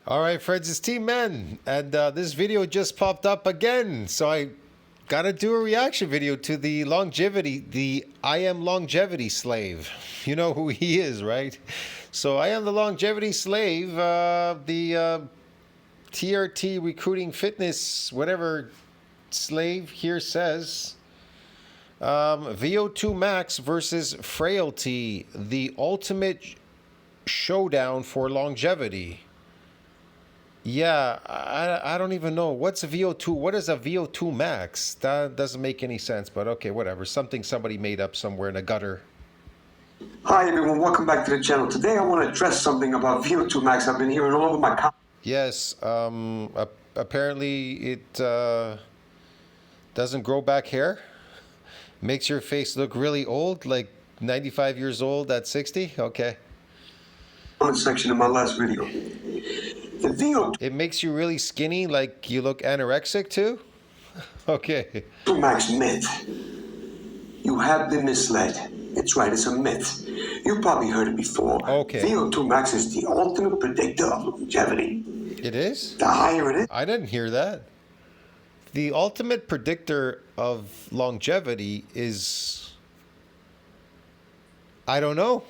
All right, friends, it's Team Men, and this video just popped up again, so I gotta do a reaction video to the I am longevity slave. You know who he is, right? So I am the longevity slave, the TRT recruiting fitness, whatever slave here says. VO2 Max versus Frailty, the ultimate showdown for longevity. Yeah, I don't even know. What's a VO2? What is a VO2 Max? That doesn't make any sense, but okay, whatever. Something somebody made up somewhere in a gutter. Hi everyone, welcome back to the channel. Today I want to address something about Vo2 Max. I've been hearing all over my comments. Yes, apparently it doesn't grow back hair. Makes your face look really old, like 95 years old at 60. Okay. Comment section in my last video. The Vo2 It makes you really skinny, like you look anorexic too. Okay. Max myth. You have been misled. It's right, it's a myth. You've probably heard it before. Okay. Vo2 Max is the ultimate predictor of longevity. It is? The higher it is. I didn't hear that. The ultimate predictor of longevity is, I don't know.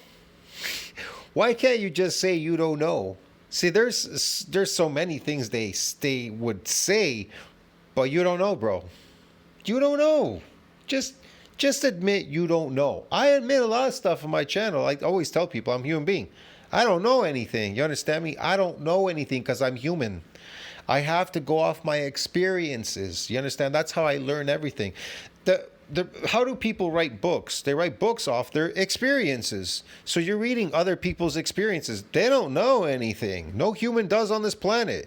Why can't you just say you don't know? See, there's so many things they would say, but you don't know, bro. You don't know. Just admit you don't know. I admit a lot of stuff on my channel. I always tell people I'm a human being. I don't know anything. You understand me? I don't know anything because I'm human. I have to go off my experiences. You understand? That's how I learn everything. How do people write books? They write books off their experiences. So you're reading other people's experiences. They don't know anything. No human does on this planet.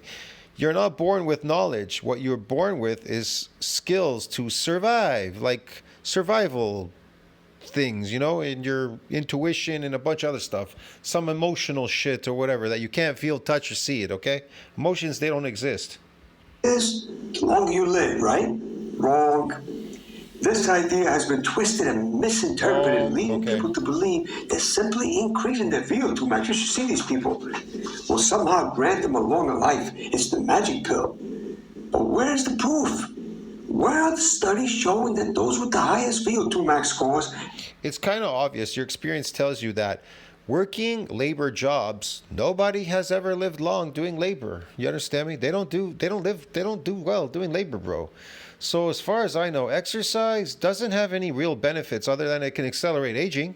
You're not born with knowledge. What you're born with is skills to survive, like survival things, you know, and your intuition and a bunch of other stuff, some emotional shit or whatever that you can't feel, touch, or see it. Okay, emotions, they don't exist. The longer you live, right? Wrong. This idea has been twisted and misinterpreted, leading people to believe that simply increasing their VO2 max, you should see these people, will somehow grant them a longer life. It's the magic pill. But where's the proof? Where are the studies showing that those with the highest VO2 max scores? It's kind of obvious. Your experience tells you that working labor jobs, nobody has ever lived long doing labor. You understand me? They don't do well doing labor, bro. So as far as I know, exercise doesn't have any real benefits other than it can accelerate aging.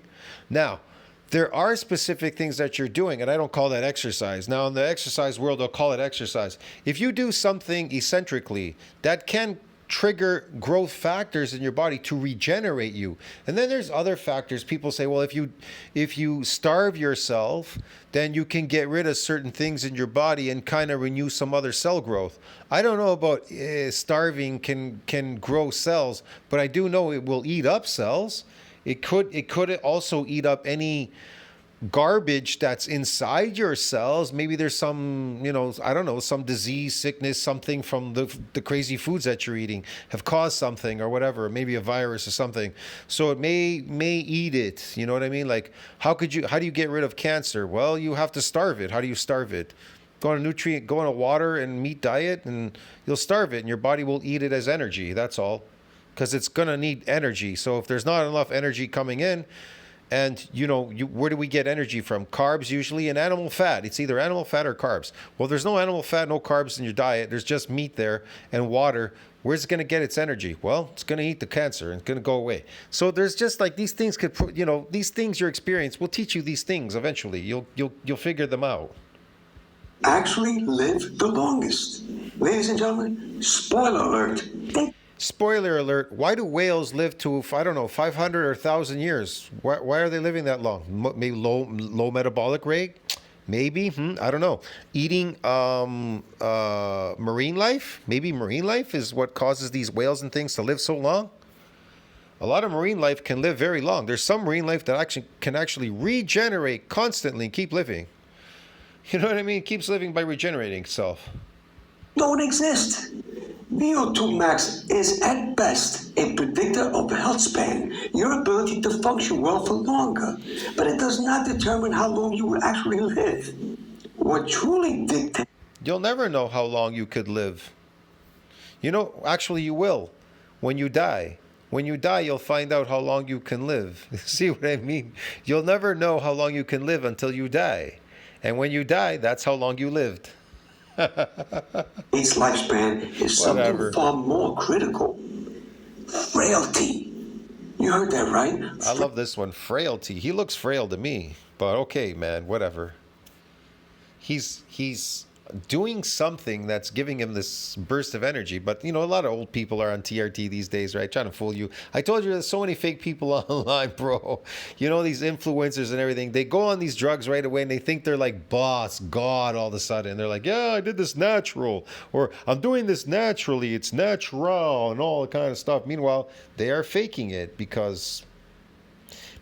Now, there are specific things that you're doing, and I don't call that exercise. Now, in the exercise world, they'll call it exercise. If you do something eccentrically, that can trigger growth factors in your body to regenerate you. And then there's other factors. People say, well, if you starve yourself, then you can get rid of certain things in your body and kind of renew some other cell growth. I don't know about starving can grow cells, but I do know it will eat up cells. It could also eat up any garbage that's inside your cells. Maybe there's some, you know, I don't know, some disease, sickness, something from the crazy foods that you're eating have caused something or whatever, maybe a virus or something. So it may eat it. You know what I mean? Like, how do you get rid of cancer? Well, you have to starve it. How do you starve it? Go on a water and meat diet, and you'll starve it, and your body will eat it as energy. That's all, because it's gonna need energy. So if there's not enough energy coming in, and where do we get energy from? Carbs usually, and animal fat. It's either animal fat or carbs. Well, there's no animal fat, no carbs in your diet. There's just meat there and water. Where's it going to get its energy? Well, it's going to eat the cancer and it's going to go away. So there's just like these things these things your experience will teach you these things eventually. You'll figure them out. Actually live the longest. Ladies and gentlemen, spoiler alert. Spoiler alert, why do whales live to, I don't know, 500 or 1,000 years? Why are they living that long? Maybe low metabolic rate? Maybe, I don't know. Eating marine life? Maybe marine life is what causes these whales and things to live so long? A lot of marine life can live very long. There's some marine life that can actually regenerate constantly and keep living. You know what I mean? It keeps living by regenerating itself. Don't exist. Vo2 Max is at best a predictor of health span, your ability to function well for longer, but it does not determine how long you will actually live. What truly dictates You'll never know how long you could live. You know, actually, you will when you die. When you die, you'll find out how long you can live. See what I mean? You'll never know how long you can live until you die. And when you die, that's how long you lived. Its lifespan is something far more critical. Frailty. You heard that right? I love this one. Frailty. He looks frail to me. But okay, man, whatever. He's doing something that's giving him this burst of energy. But, you know, a lot of old people are on TRT these days, right? Trying to fool you. I told you there's so many fake people online, bro. You know, these influencers and everything. They go on these drugs right away and they think they're like boss, God all of a sudden. They're like, yeah, I did this natural. Or I'm doing this naturally. It's natural and all that kind of stuff. Meanwhile, they are faking it because...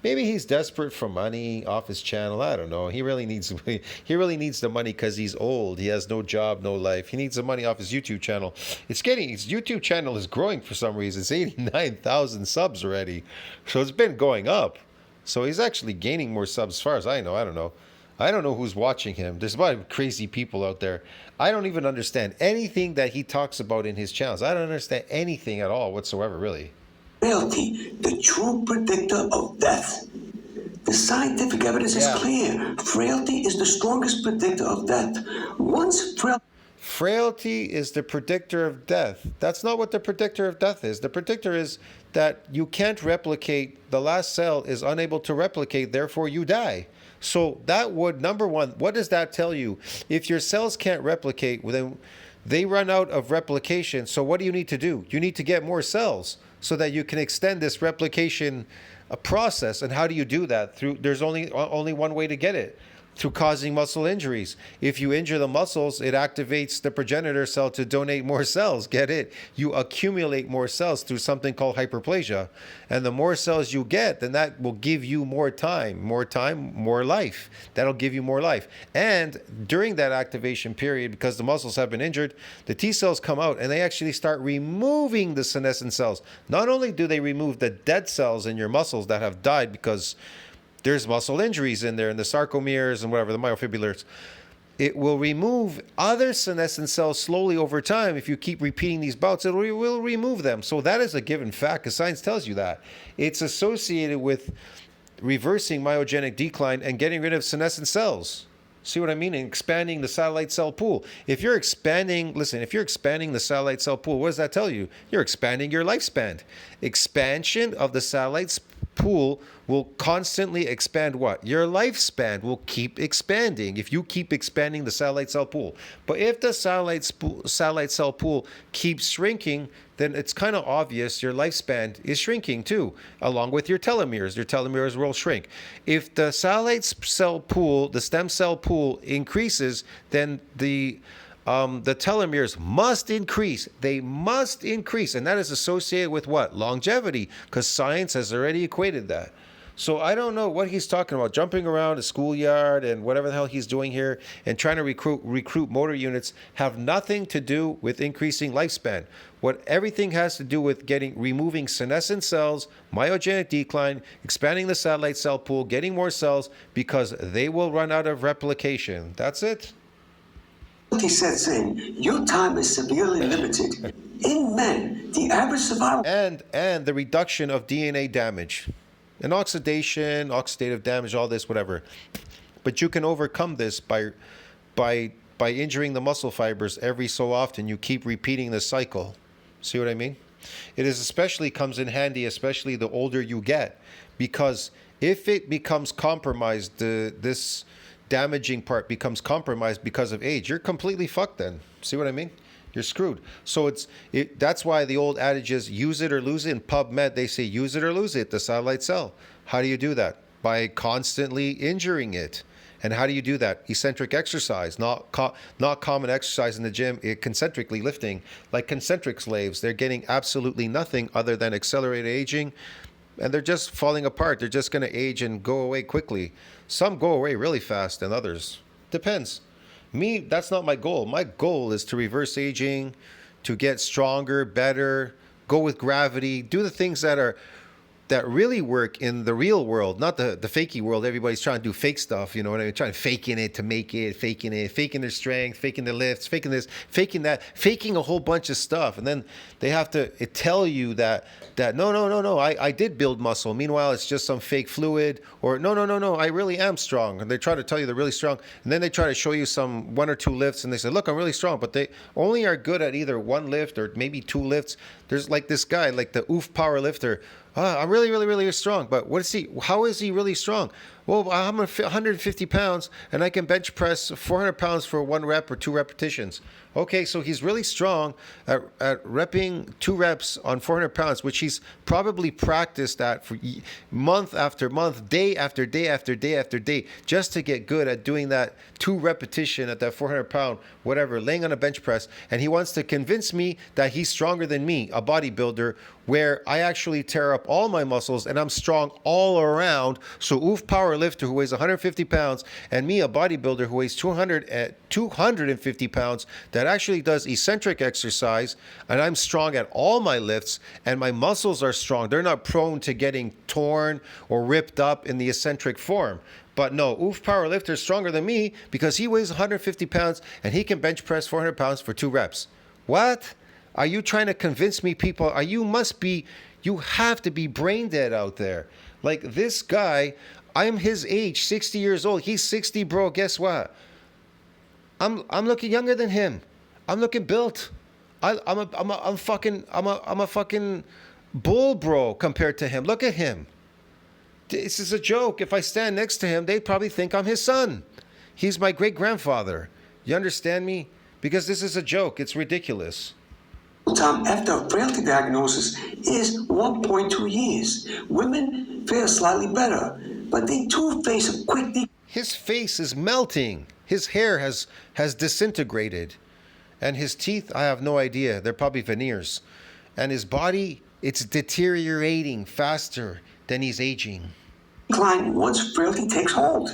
maybe he's desperate for money off his channel. I don't know. He really needs the money because he's old. He has no job, no life. He needs the money off his YouTube channel. His YouTube channel is growing for some reason. It's 89,000 subs already. So it's been going up. So he's actually gaining more subs as far as I know. I don't know. I don't know who's watching him. There's a lot of crazy people out there. I don't even understand anything that he talks about in his channels. I don't understand anything at all whatsoever, really. Frailty, the true predictor of death. The scientific evidence is clear. Frailty is the strongest predictor of death. Once frailty is the predictor of death. That's not what the predictor of death is. The predictor is that you can't replicate. The last cell is unable to replicate, therefore you die. So that would, number one, what does that tell you? If your cells can't replicate, then they run out of replication. So what do you need to do? You need to get more cells so that you can extend this replication process. And how do you do that? There's only one way to get it, through causing muscle injuries. If you injure the muscles, it activates the progenitor cell to donate more cells. Get it? You accumulate more cells through something called hyperplasia. And the more cells you get, then that will give you more time, more life. That'll give you more life. And during that activation period, because the muscles have been injured, the T cells come out and they actually start removing the senescent cells. Not only do they remove the dead cells in your muscles that have died because there's muscle injuries in there, and the sarcomeres and whatever, the myofibrillars. It will remove other senescent cells slowly over time. If you keep repeating these bouts, it will remove them. So that is a given fact, because science tells you that. It's associated with reversing myogenic decline and getting rid of senescent cells. See what I mean? And expanding the satellite cell pool. If you're expanding the satellite cell pool, what does that tell you? You're expanding your lifespan. Expansion of the satellite pool will constantly expand what? Your lifespan will keep expanding if you keep expanding the satellite cell pool. But if the satellite cell pool keeps shrinking, then it's kind of obvious your lifespan is shrinking too, along with your telomeres. Your telomeres will shrink. If the satellite cell pool, the stem cell pool increases, then the telomeres must increase. They must increase. And that is associated with what? Longevity, because science has already equated that. So I don't know what he's talking about. Jumping around a schoolyard and whatever the hell he's doing here and trying to recruit motor units have nothing to do with increasing lifespan. What everything has to do with removing senescent cells, myogenic decline, expanding the satellite cell pool, getting more cells, because they will run out of replication. That's it. He said, saying, your time is severely limited. In men, the average survival... And the reduction of DNA damage. And oxidation, oxidative damage, all this, whatever. But you can overcome this by injuring the muscle fibers every so often. You keep repeating the cycle. See what I mean? It especially comes in handy, especially the older you get. Because if it becomes compromised, this damaging part becomes compromised because of age, you're completely fucked then. See what I mean? You're screwed. So that's why the old adage is use it or lose it. In PubMed, they say use it or lose it, the satellite cell. How do you do that? By constantly injuring it. And how do you do that? Eccentric exercise, not common exercise in the gym, concentrically lifting. Like concentric slaves, they're getting absolutely nothing other than accelerated aging. And they're just falling apart. They're just going to age and go away quickly. Some go away really fast than others. Depends. Me, that's not my goal. My goal is to reverse aging, to get stronger, better, go with gravity, do the things that are that really work in the real world, not the fakey world. Everybody's trying to do fake stuff, you know what I mean? Trying to faking it to make it, faking their strength, faking their lifts, faking this, faking that, faking a whole bunch of stuff. And then they have to tell you that no, I did build muscle. Meanwhile, it's just some fake fluid, or no, I really am strong. And they try to tell you they're really strong. And then they try to show you some 1 or 2 lifts and they say, look, I'm really strong. But they only are good at either 1 lift or maybe 2 lifts. There's like this guy, like the oof power lifter. I'm really, really, really strong. But what is he? How is he really strong? Well, I'm 150 pounds and I can bench press 400 pounds for 1 rep or 2 repetitions. Okay, so he's really strong at repping 2 reps on 400 pounds, which he's probably practiced at for month after month, day after day after day after day, just to get good at doing that 2 repetition at that 400 pound, whatever, laying on a bench press. And he wants to convince me that he's stronger than me, a bodybuilder, where I actually tear up all my muscles and I'm strong all around. So oof power lifter who weighs 150 pounds and me, a bodybuilder who weighs 250 pounds, that actually does eccentric exercise, and I'm strong at all my lifts and my muscles are strong. They're not prone to getting torn or ripped up in the eccentric form. But no, oof power lifter is stronger than me because he weighs 150 pounds and he can bench press 400 pounds for 2 reps. What? Are you trying to convince me, people? You have to be brain dead out there. Like this guy, I'm his age, 60 years old. He's 60, bro. Guess what? I'm looking younger than him. I'm looking built. I'm a fucking bull, bro, compared to him. Look at him. This is a joke. If I stand next to him, they'd probably think I'm his son. He's my great grandfather. You understand me? Because this is a joke. It's ridiculous. Time after a frailty diagnosis is 1.2 years. Women fare slightly better, but they too face a quick His face is melting. His hair has disintegrated. And his teeth, I have no idea. They're probably veneers. And his body, it's deteriorating faster than he's aging. decline once frailty takes hold.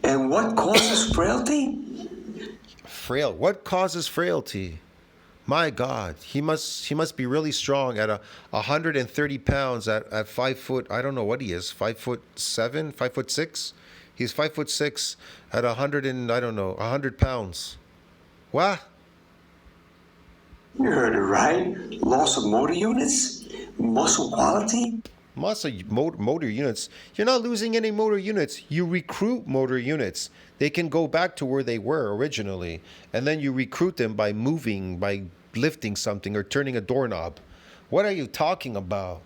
And what causes frailty? What causes frailty? My God, he must be really strong at 130 pounds at 5 foot. I don't know what he is. 5'7", 5'6". He's 5'6" at 100 pounds. What? You heard it right. Loss of motor units, muscle quality. Motor units. You're not losing any motor units. You recruit motor units. They can go back to where they were originally, and then you recruit them by moving, by lifting something or turning a doorknob. What are you talking about?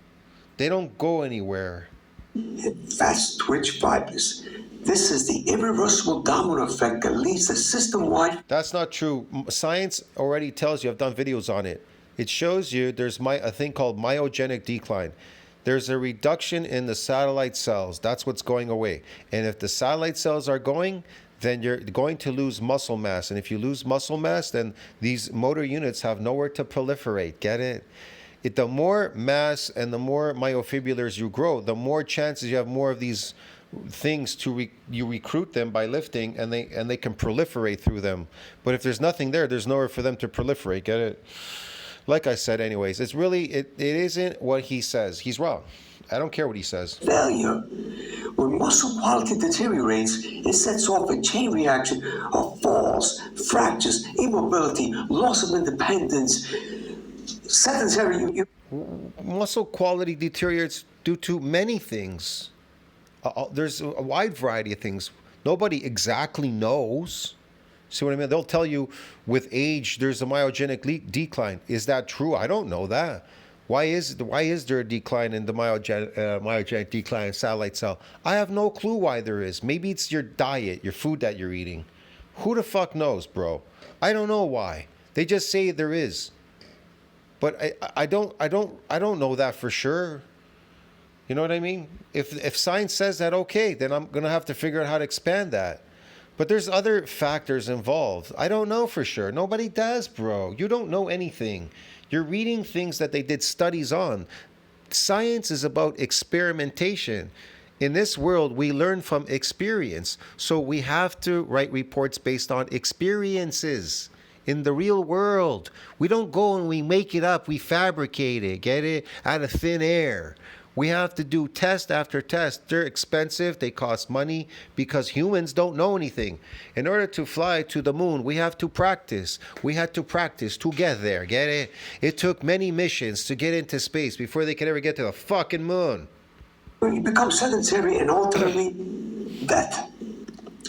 They don't go anywhere. Fast twitch fibers. This is the irreversible domino effect that leads to system-wide. That's not true. Science already tells you. I've done videos on it. It shows you there's a thing called myogenic decline. There's a reduction in the satellite cells. That's what's going away. And if the satellite cells are going, then you're going to lose muscle mass. And if you lose muscle mass, then these motor units have nowhere to proliferate. Get it? The more mass and the more myofibrillars you grow, the more chances you have more of these things you recruit them by lifting, and they can proliferate through them. But if there's nothing there, there's nowhere for them to proliferate. Get it? Like I said, anyways, it isn't what he says. He's wrong. I don't care what he says. Failure. When muscle quality deteriorates, it sets off a chain reaction of falls, fractures, immobility, loss of independence, sedentary. Muscle quality deteriorates due to many things. There's a wide variety of things. Nobody exactly knows. See what I mean? They'll tell you with age there's a myogenic decline. Is that true? I don't know that. Why is there a decline in the myogenic decline in satellite cell? I have no clue why there is. Maybe it's your diet, your food that you're eating. Who the fuck knows, bro? I don't know why. They just say there is. But I don't know that for sure. You know what I mean? If science says that, okay, then I'm gonna have to figure out how to expand that. But there's other factors involved. I don't know for sure. Nobody does, bro. You don't know anything. You're reading things that they did studies on. Science is about experimentation. In this world, we learn from experience. So we have to write reports based on experiences in the real world. We don't go and we make it up. We fabricate it, get it, out of thin air. We have to do test after test. They're expensive. They cost money because humans don't know anything. In order to fly to the moon, we have to practice. We had to practice to get there. Get it? It took many missions to get into space before they could ever get to the fucking moon. You become sedentary and ultimately death.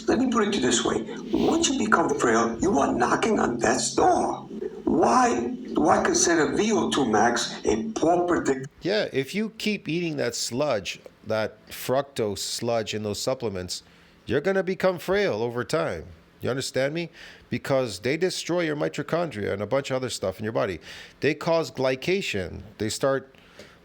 Let me put it this way. Once you become frail, you are knocking on death's door. Why do I consider VO2 Max a poor predictor? Yeah, if you keep eating that sludge, that fructose sludge in those supplements, you're going to become frail over time. You understand me? Because they destroy your mitochondria and a bunch of other stuff in your body. They cause glycation. They start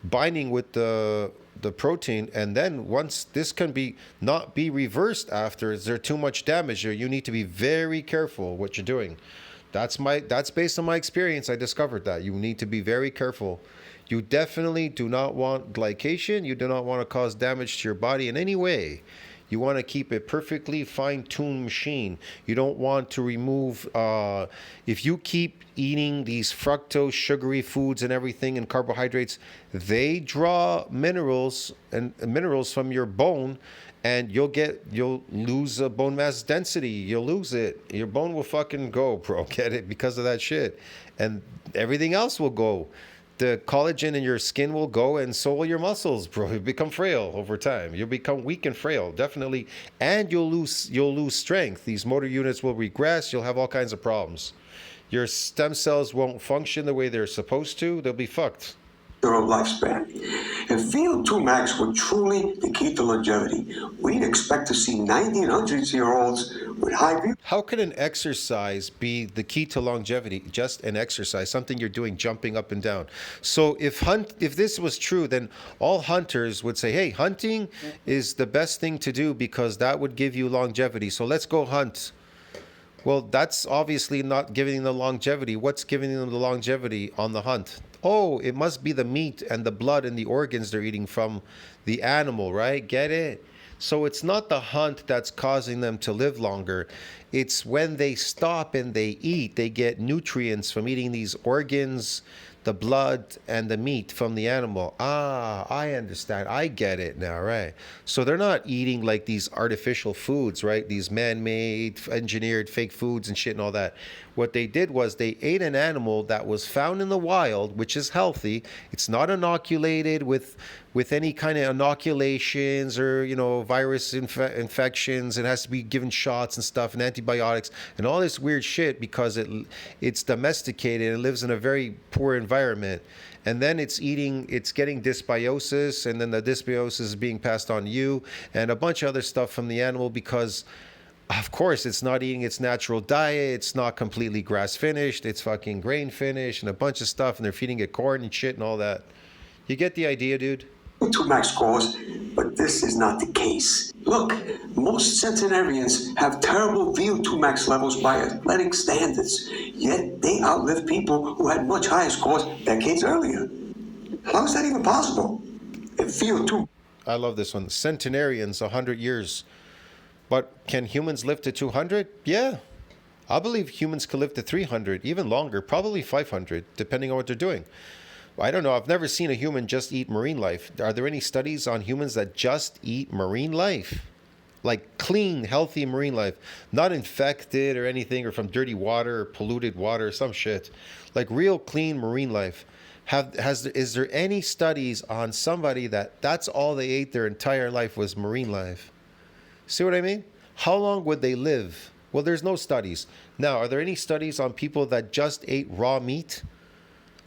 binding with the protein, and then once this can not be reversed after, is there too much damage there? You need to be very careful what you're doing. That's based on my experience. I discovered that you need to be very careful. You definitely do not want glycation. You do not want to cause damage to your body in any way. You want to keep a perfectly fine-tuned machine. You don't want to remove, if you keep eating these fructose, sugary foods and everything and carbohydrates, they draw minerals from your bone, and you'll lose bone mass density. You'll lose it. Your bone will fucking go, bro. Get it? Because of that shit. And everything else will go. The collagen in your skin will go, and so will your muscles, bro. You become frail over time. You'll become weak and frail, definitely. And you'll lose strength. These motor units will regress. You'll have all kinds of problems. Your stem cells won't function the way they're supposed to. They'll be fucked. Lifespan. If VO2 Max were truly the key to longevity, we'd expect to see 90 and 100-year-olds with high VO2. How could an exercise be the key to longevity? Just an exercise, something you're doing, jumping up and down. So if this was true, then all hunters would say, hey, hunting is the best thing to do because that would give you longevity. So let's go hunt. Well, that's obviously not giving them the longevity. What's giving them the longevity on the hunt? Oh, it must be the meat and the blood and the organs they're eating from the animal, right? Get it? So it's not the hunt that's causing them to live longer. It's when they stop and they eat, they get nutrients from eating these organs, the blood, and the meat from the animal. Ah, I understand. I get it now, right? So they're not eating like these artificial foods, right? These man-made, engineered fake foods and shit and all that. What they did was they ate an animal that was found in the wild, which is healthy. It's not inoculated with any kind of inoculations or, virus infections. It has to be given shots and stuff and antibiotics and all this weird shit because it's domesticated and lives in a very poor environment. And then it's getting dysbiosis, and then the dysbiosis is being passed on to you and a bunch of other stuff from the animal because, of course, it's not eating its natural diet. It's not completely grass finished. It's fucking grain finished and a bunch of stuff, and they're feeding it corn and shit and all that. You get the idea, dude? VO2 Max scores, but this is not the case. Look, most centenarians have terrible VO2 Max levels by athletic standards, yet they outlive people who had much higher scores decades earlier. How is that even possible? If VO2... I love this one. Centenarians, 100 years. But can humans live to 200? Yeah. I believe humans could live to 300, even longer, probably 500, depending on what they're doing. I don't know. I've never seen a human just eat marine life. Are there any studies on humans that just eat marine life? Like clean, healthy marine life, not infected or anything, or from dirty water or polluted water, some shit. Like real clean marine life. Is there any studies on somebody that's all they ate their entire life was marine life? See what I mean? How long would they live? Well, there's no studies. Now, are there any studies on people that just ate raw meat?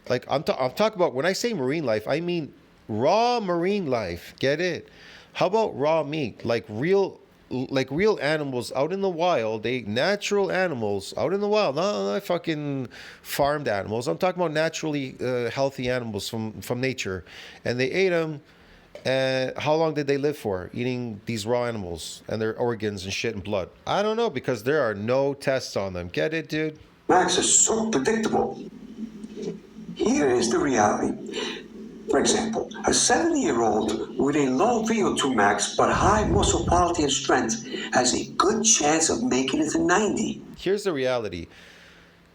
Like I'm talking about, when I say marine life, I mean raw marine life. Get it? How about raw meat? Like real animals out in the wild. They natural animals out in the wild, not fucking farmed animals. I'm talking about naturally healthy animals from nature, and they ate them. And how long did they live for eating these raw animals and their organs and shit and blood? I don't know, because there are no tests on them. Get it, dude? Max is so predictable. Here is the reality. For example, a 70-year-old with a low VO2 max but high muscle quality and strength has a good chance of making it to 90. Here's the reality.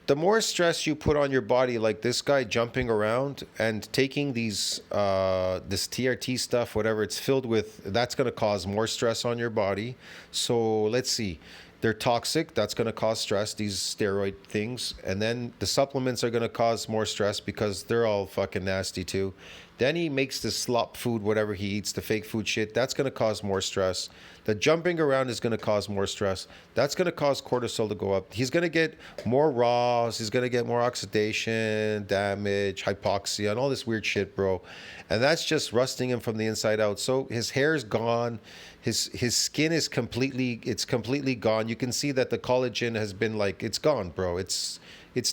The more stress you put on your body, like this guy jumping around and taking these this TRT stuff, whatever it's filled with, that's going to cause more stress on your body. So let's see. They're toxic. That's going to cause stress, these steroid things. And then the supplements are going to cause more stress because they're all fucking nasty too. Then he makes this slop food, whatever he eats, the fake food shit. That's going to cause more stress. The jumping around is going to cause more stress. That's going to cause cortisol to go up. He's going to get more RAS. He's going to get more oxidation, damage, hypoxia, and all this weird shit, bro. And that's just rusting him from the inside out. So his hair's gone. His skin is completely gone. You can see that the collagen has been like, it's gone, bro. It's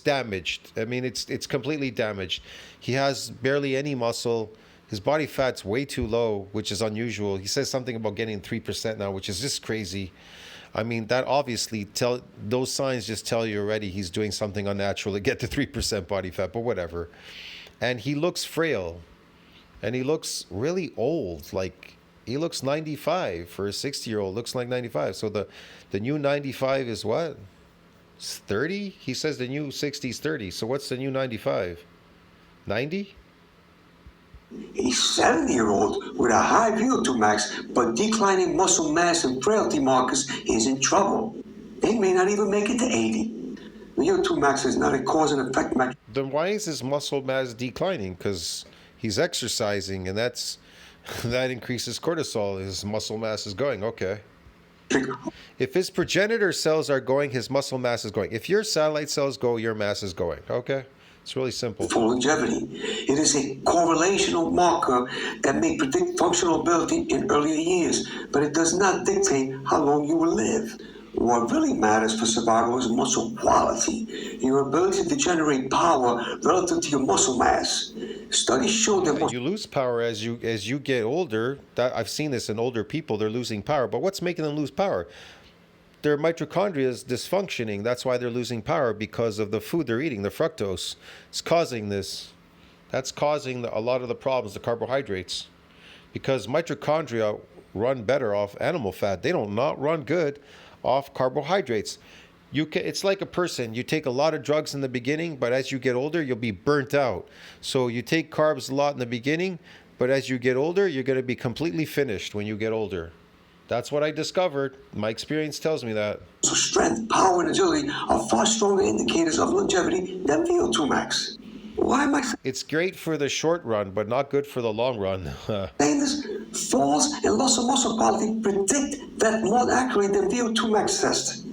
damaged. I mean, it's completely damaged. He has barely any muscle. His body fat's way too low, which is unusual. He says something about getting 3% now, which is just crazy. I mean, that obviously those signs just tell you already he's doing something unnatural to get to 3% body fat, but whatever. And he looks frail. And he looks really old. Like, he looks 95 for a 60-year-old. Looks like 95. So the new 95 is what? 30? He says the new 60 is 30. So what's the new 95? 90? A 70-year-old with a high VO2 max but declining muscle mass and frailty markers is in trouble. They may not even make it to 80. VO2 max is not a cause and effect metric. Then why is his muscle mass declining? Because he's exercising, and that increases cortisol. His muscle mass is going. Okay. If his progenitor cells are going, his muscle mass is going. If your satellite cells go, your mass is going. Okay. It's really simple. For longevity, it is a correlational marker that may predict functional ability in earlier years, but it does not dictate how long you will live. What really matters for survival is muscle quality, your ability to generate power relative to your muscle mass. Studies show that you lose power as you get older. That I've seen this in older people. They're losing power. But what's making them lose power? Their mitochondria is dysfunctioning. That's why they're losing power, because of the food they're eating. The fructose is causing this. That's causing a lot of the problems, the carbohydrates. Because mitochondria run better off animal fat. They don't not run good off carbohydrates. It's like a person. You take a lot of drugs in the beginning, but as you get older, you'll be burnt out. So you take carbs a lot in the beginning, but as you get older, you're going to be completely finished when you get older. That's what I discovered. My experience tells me that. So strength, power, and agility are far stronger indicators of longevity than VO2 max. Why am I It's great for the short run, but not good for the long run. saying this? Falls and loss of muscle quality predict that more accurately than VO2 max test.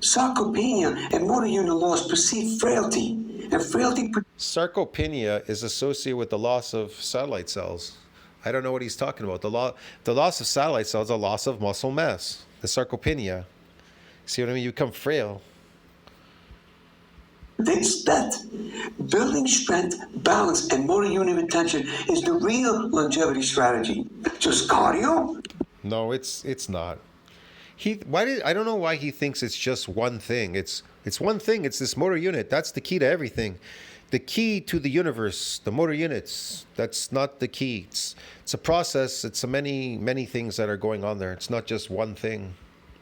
Sarcopenia and motor unit loss precede frailty, and frailty. Sarcopenia is associated with the loss of satellite cells. I don't know what he's talking about. The loss of satellite cells, a loss of muscle mass. The sarcopenia. See what I mean? You become frail. Predicts that building strength, balance, and motor unit retention is the real longevity strategy. Just cardio? No, it's not. I don't know why he thinks it's just one thing. It's one thing. It's this motor unit. That's the key to everything. The key to the universe, the motor units. That's not the key. It's a process. It's many things that are going on there. It's not just one thing.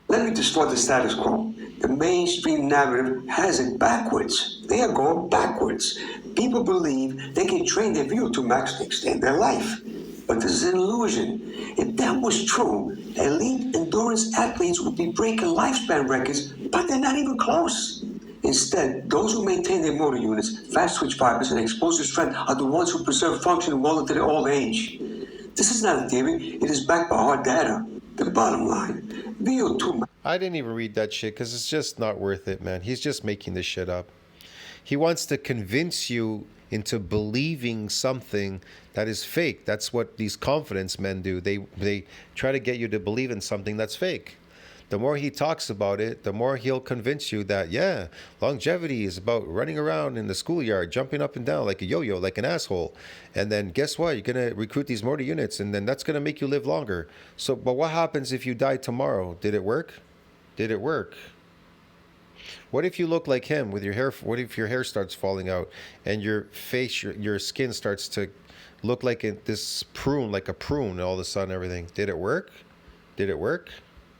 Let me distort the status quo. The mainstream narrative has it backwards. They are going backwards. People believe they can train their VO2 max to extend their life. But this is an illusion. If that was true, elite endurance athletes would be breaking lifespan records, but they're not even close. Instead, those who maintain their motor units, fast twitch fibers, and explosive strength are the ones who preserve function well into their old age. This is not a theory. It is backed by hard data. The bottom line, VO2. I didn't even read that shit because it's just not worth it, man. He's just making this shit up. He wants to convince you into believing something that is fake. That's what these confidence men do. They try to get you to believe in something that's fake. The more he talks about it, the more he'll convince you that, yeah, longevity is about running around in the schoolyard, jumping up and down like a yo-yo, like an asshole. And then guess what? You're going to recruit these motor units, and then that's going to make you live longer. So, but what happens if you die tomorrow? Did it work? Did it work? What if you look like him with your hair? What if your hair starts falling out and your face, your skin starts to look like this prune, like a prune, and all of a sudden everything? Did it work? Did it work?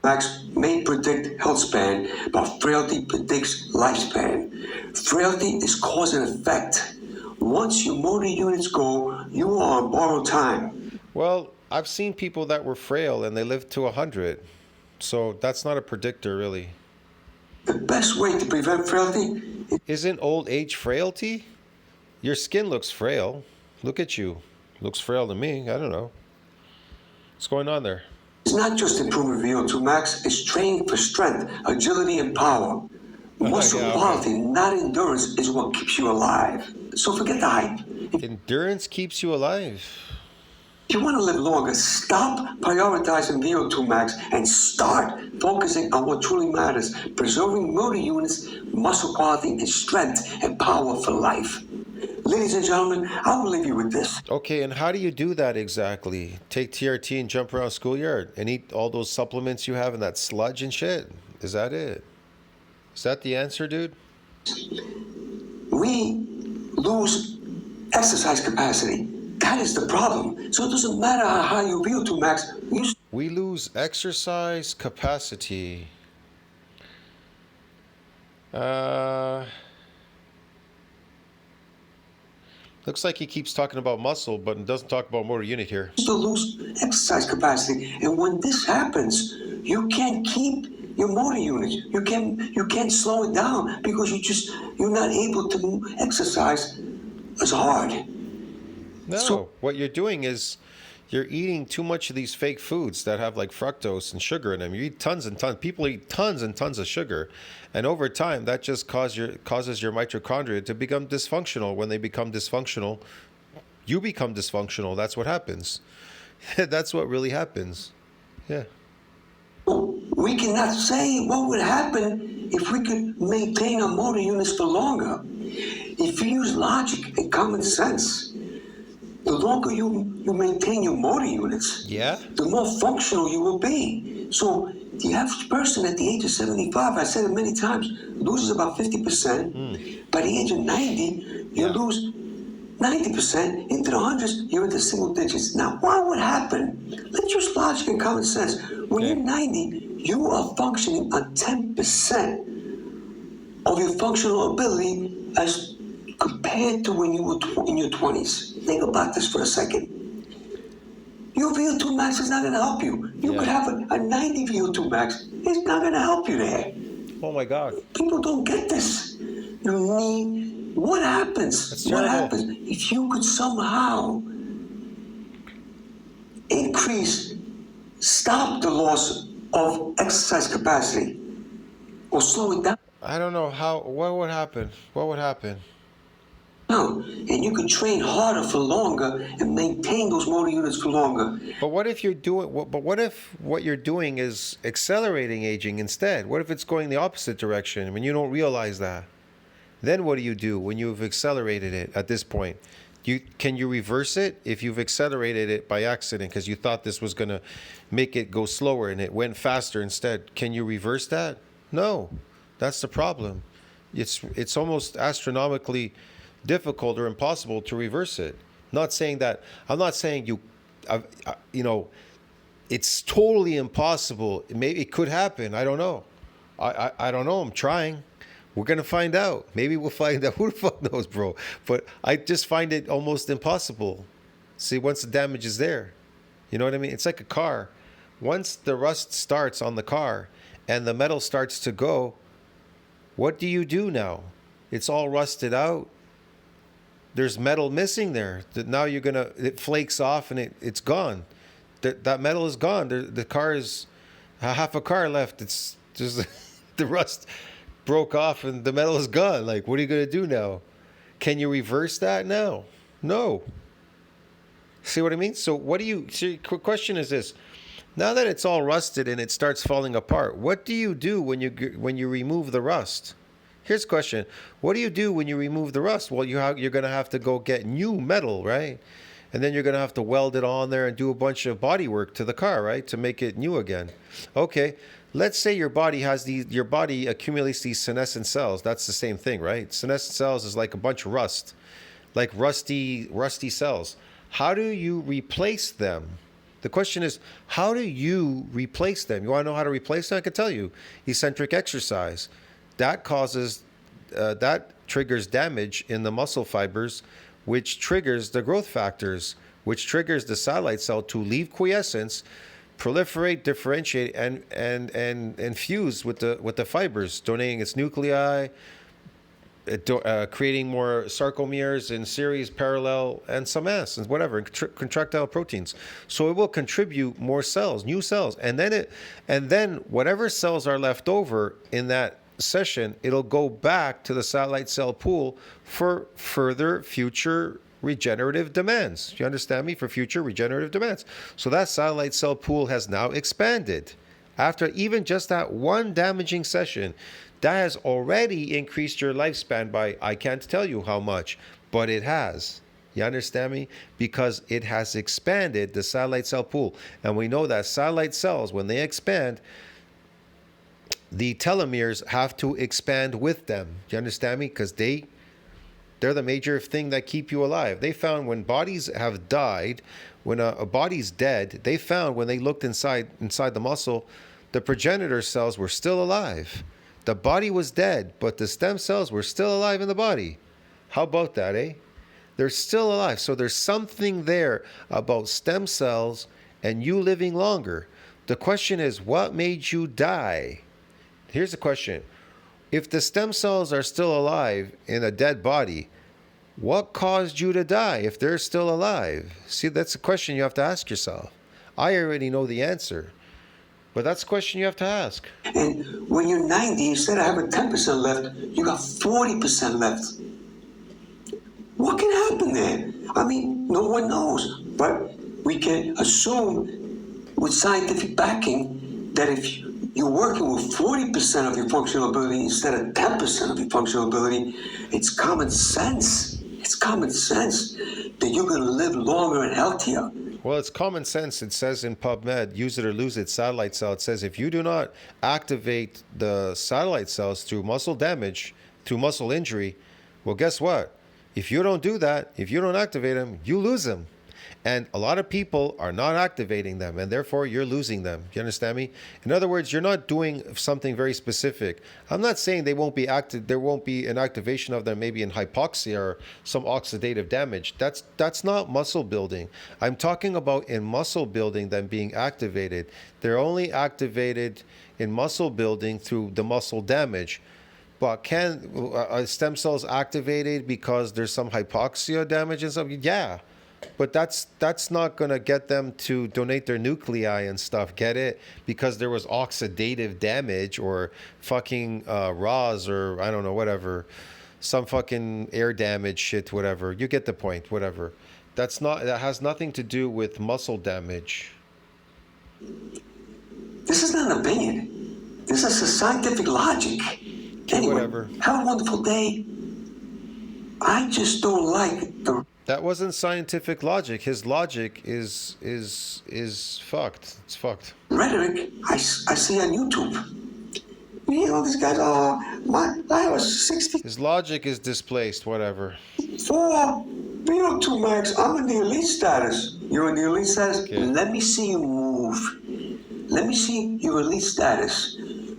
Max may predict health span, but frailty predicts lifespan. Frailty is cause and effect. Once your motor units go, you are on borrowed time. Well, I've seen people that were frail and they lived to 100. So that's not a predictor, really. The best way to prevent frailty Isn't old age frailty? Your skin looks frail. Look at you. Looks frail to me. I don't know. What's going on there? is not just improving VO2 max, it's training for strength, agility, and power. Muscle yeah, okay. quality, not endurance, is what keeps you alive. So forget the hype. Endurance keeps you alive. If you want to live longer, stop prioritizing VO2 max and start focusing on what truly matters, preserving motor units, muscle quality, and strength and power for life. Ladies and gentlemen, I will leave you with this. Okay, and how do you do that exactly? Take TRT and jump around schoolyard and eat all those supplements you have and that sludge and shit? Is that it? Is that the answer, dude? We lose exercise capacity. That is the problem. So it doesn't matter how high your VO2 max. We lose exercise capacity. Looks like he keeps talking about muscle, but doesn't talk about motor unit here. To lose exercise capacity, and when this happens, you can't keep your motor unit. You can't slow it down because you're not able to exercise as hard. No, so, what you're doing is you're eating too much of these fake foods that have like fructose and sugar in them. You eat tons and tons. People eat tons and tons of sugar. And over time, that just causes your mitochondria to become dysfunctional. When they become dysfunctional, you become dysfunctional. That's what happens. That's what really happens. Yeah. We cannot say what would happen if we could maintain our motor units for longer. If you use logic and common sense, the longer you maintain your motor units, the more functional you will be. So the average person at the age of 75, I said it many times, loses about 50%. By the age of 90, you lose 90%. Into the hundreds, you're into single digits. Now, what would happen? Let's use logic and common sense. When you're 90, you are functioning on 10% of your functional ability as compared to when you were in your 20s. Think about this for a second. Your VO2 max is not going to help you. You could have a 90 VO2 max. It's not going to help you there. Oh my God. People don't get this. You need, what happens? What happens if you could somehow stop the loss of exercise capacity or slow it down? I don't know what would happen? What would happen? No, and you can train harder for longer and maintain those motor units for longer. But what if what if what you're doing is accelerating aging instead? What if it's going the opposite direction when you don't realize that? Then what do you do when you've accelerated it at this point? Can you reverse it if you've accelerated it by accident because you thought this was going to make it go slower and it went faster instead? Can you reverse that? No, that's the problem. It's almost astronomically difficult or impossible to reverse it. I'm not saying it's totally impossible. Maybe it could happen. I don't know. I don't know. I'm trying. We're gonna find out. Maybe we'll find out. Who the fuck knows, bro? But I just find it almost impossible. See, once the damage is there, you know what I mean? It's like a car. Once the rust starts on the car and the metal starts to go, what do you do now? It's all rusted out. There's metal missing there. Now it flakes off and it's gone. That metal is gone. The car is half a car left. It's just the rust broke off and the metal is gone. Like, what are you going to do now? Can you reverse that now? No. See what I mean? So question is this. Now that it's all rusted and it starts falling apart, what do you do when you remove the rust? Here's a question. What do you do when you remove the rust? Well, you're going to have to go get new metal, right? And then you're going to have to weld it on there and do a bunch of body work to the car, right? To make it new again. Okay. Let's say your body accumulates these senescent cells. That's the same thing, right? Senescent cells is like a bunch of rust, like rusty cells. How do you replace them? The question is, how do you replace them? You want to know how to replace them? I can tell you. Eccentric exercise. That triggers damage in the muscle fibers, which triggers the growth factors, which triggers the satellite cell to leave quiescence, proliferate, differentiate, and fuse with the fibers, donating its nuclei, creating more sarcomeres in series, parallel, and some S and whatever, contractile proteins. So it will contribute more cells, new cells, and then whatever cells are left over in that session, it'll go back to the satellite cell pool for further future regenerative demands. You understand me? For future regenerative demands. So that satellite cell pool has now expanded. After even just that one damaging session, that has already increased your lifespan by, I can't tell you how much, but it has. You understand me? Because it has expanded the satellite cell pool. And we know that satellite cells, when they expand, the telomeres have to expand with them. You understand me? Because they're the major thing that keep you alive. They found when bodies have died, when a body's dead, they found when they looked inside the muscle, the progenitor cells were still alive. The body was dead, but the stem cells were still alive in the body. How about that, eh? They're still alive. So there's something there about stem cells and you living longer. The question is, what made you die? Here's the question. If the stem cells are still alive in a dead body, what caused you to die if they're still alive? See, that's a question you have to ask yourself. I already know the answer, but that's a question you have to ask. And when you're 90, instead of having 10% left, you got 40% left. What can happen there? I mean, no one knows, but we can assume with scientific backing that if you're working with 40% of your functional ability instead of 10% of your functional ability, it's common sense. It's common sense that you're going to live longer and healthier. Well, it's common sense. It says in PubMed, use it or lose it, satellite cell. It says if you do not activate the satellite cells through muscle damage, through muscle injury, well, guess what? If you don't do that, if you don't activate them, you lose them. And a lot of people are not activating them, and therefore you're losing them. You understand me? In other words, you're not doing something very specific. I'm not saying they won't be active. There won't be an activation of them, maybe in hypoxia or some oxidative damage. That's not muscle building. I'm talking about in muscle building them being activated. They're only activated in muscle building through the muscle damage. But can stem cells activated because there's some hypoxia damage and stuff? Yeah. But that's not going to get them to donate their nuclei and stuff, get it? Because there was oxidative damage or fucking RAS or I don't know, whatever. Some fucking air damage shit, whatever. You get the point, whatever. That has nothing to do with muscle damage. This is not an opinion. This is a scientific logic. Anyway, whatever. Have a wonderful day. I just don't like the... That wasn't scientific logic. His logic is fucked. It's fucked. Rhetoric I see on YouTube. You know, these guys, I was 60. His logic is displaced, whatever. For Vo2 Max, I'm in the elite status. You're in the elite status? Okay. Let me see you move. Let me see your elite status.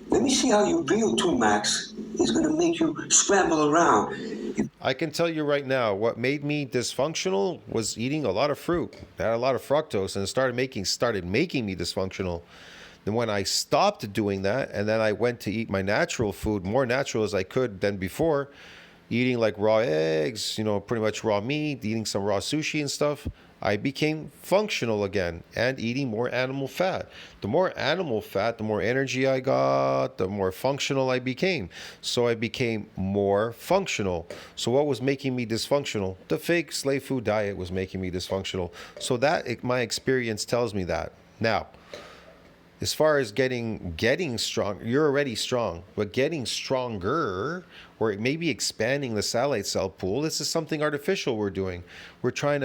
Let me see how your Vo2 Max is going to make you scramble around. I can tell you right now, what made me dysfunctional was eating a lot of fruit. I had a lot of fructose, and it started making me dysfunctional. Then when I stopped doing that, and then I went to eat my natural food, more natural as I could than before, eating like raw eggs, pretty much raw meat, eating some raw sushi and stuff, I became functional again and eating more animal fat. The more animal fat, the more energy I got, the more functional I became. So I became more functional. So what was making me dysfunctional? The fake slave food diet was making me dysfunctional. So that my experience tells me that. Now, as far as getting strong, you're already strong, but getting stronger or maybe expanding the satellite cell pool, this is something artificial we're doing. We're trying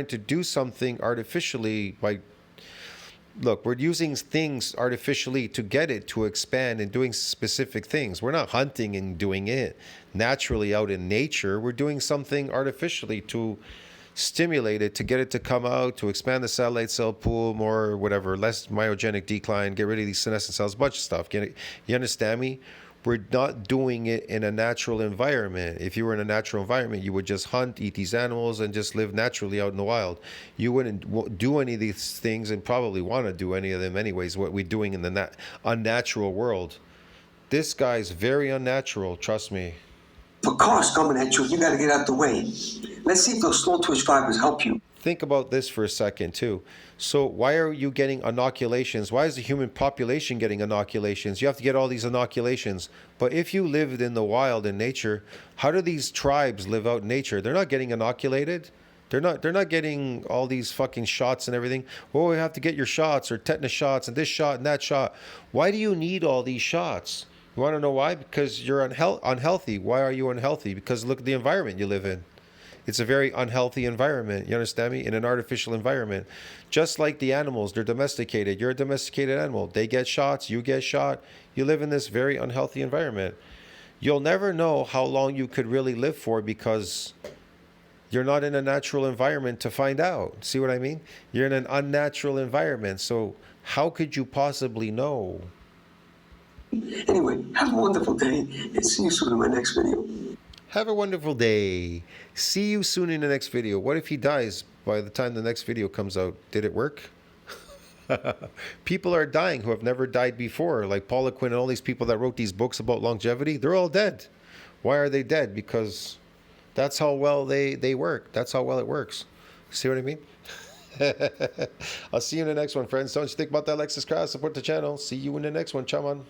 to do something artificially we're using things artificially to get it to expand and doing specific things. We're not hunting and doing it naturally out in nature. We're doing something artificially to stimulate it to get it to come out, to expand the satellite cell pool more, whatever, less myogenic decline, get rid of these senescent cells, a bunch of stuff. You understand me? We're not doing it in a natural environment. If you were in a natural environment, you would just hunt, eat these animals, and just live naturally out in the wild. You wouldn't do any of these things and probably want to do any of them anyways, what we're doing in the unnatural world. This guy's very unnatural, trust me. For cars coming at you, you got to get out the way. Let's see if those slow twitch fibers help you. Think about this for a second, too. So why are you getting inoculations? Why is the human population getting inoculations? You have to get all these inoculations. But if you lived in the wild in nature, how do these tribes live out in nature? They're not getting inoculated. They're not getting all these fucking shots and everything. Oh, we have to get your shots or tetanus shots and this shot and that shot. Why do you need all these shots? You want to know why? Because you're unhealthy. Why are you unhealthy? Because look at the environment you live in. It's a very unhealthy environment. You understand me? In an artificial environment. Just like the animals, they're domesticated. You're a domesticated animal. They get shots. You get shot. You live in this very unhealthy environment. You'll never know how long you could really live for because you're not in a natural environment to find out. See what I mean? You're in an unnatural environment. So how could you possibly know? Anyway, have a wonderful day and see you soon in my next video. Have a wonderful day. See you soon in the next video. What if he dies by the time the next video comes out? Did it work? People are dying who have never died before, like Paula Quinn and all these people that wrote these books about longevity. They're all dead. Why are they dead? Because that's how well they work. That's how well it works. See what I mean? I'll see you in the next one, friends. Don't you think about that, like, subscribe, support the channel. See you in the next one. Ciao, man.